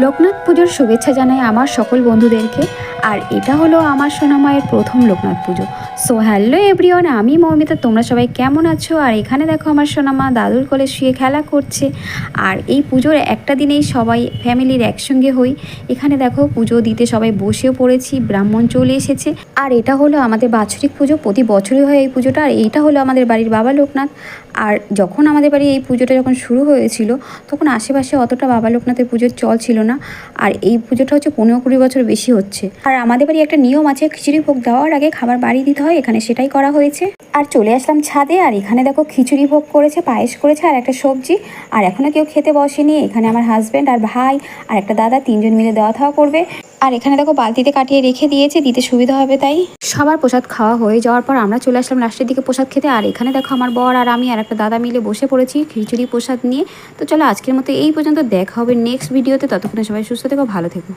লোকনাথ পুজোর শুভেচ্ছা জানাই আমার সকল বন্ধুদেরকে। আর এটা হলো আমার সোনামায়ের প্রথম লোকনাথ পুজো। সো হ্যালো এভরিওয়ান, আমি মৌমিতা। তোমরা সবাই কেমন আছো? আর এখানে দেখো আমার সোনামা দাদুর কোলে শুয়ে খেলা করছে। আর এই পুজোর একটা দিনেই সবাই ফ্যামিলির একসঙ্গে হই। এখানে দেখো পুজো দিতে সবাই বসেও পড়েছি, ব্রাহ্মণ চলে এসেছে। আর এটা হলো আমাদের বাৎসরিক পুজো, প্রতি বছরই হয় এই পুজোটা। আর এইটা হলো আমাদের বাড়ির বাবা লোকনাথ। আর যখন আমাদের বাড়ি এই পুজোটা যখন শুরু হয়েছিল তখন আশেপাশে অতটা বাবা লোকনাথের পুজোর চল ছিল না। আর এই পুজোটা হচ্ছে 15-20 বছর বেশি হচ্ছে। আর আমাদের বাড়ি একটা নিয়ম আছে, খিচুড়ি ভোগ দেওয়ার আগে খাবার বাড়ি দিতে হয়, এখানে সেটাই করা হয়েছে। আর চলে আসলাম ছাদে। আর এখানে দেখো খিচুড়ি ভোগ করেছে, পায়েস করেছে আর একটা সবজি। আর এখনও কেউ খেতে বসেনি। এখানে আমার হাজব্যান্ড আর ভাই আর একটা দাদা, তিনজন মিলে দেওয়া থাওয়া করবে। আর এখানে দেখো বালতিতে কাটিয়ে রেখে দিয়েছে, দিতে সুবিধা হবে তাই। সবার প্রসাদ খাওয়া হয়ে যাওয়ার পর আমরা চলে আসলাম লাস্টের দিকে প্রসাদ খেতে। আর এখানে দেখো আমার বর আর আমি আর একটা দাদা মিলে বসে পড়েছি খিচুড়ি প্রসাদ নিয়ে। তো চলো আজকের মতো এই পর্যন্ত, দেখা হবে নেক্সট ভিডিওতে। ততক্ষণে সবাই সুস্থ থেকো, ভালো থেকো।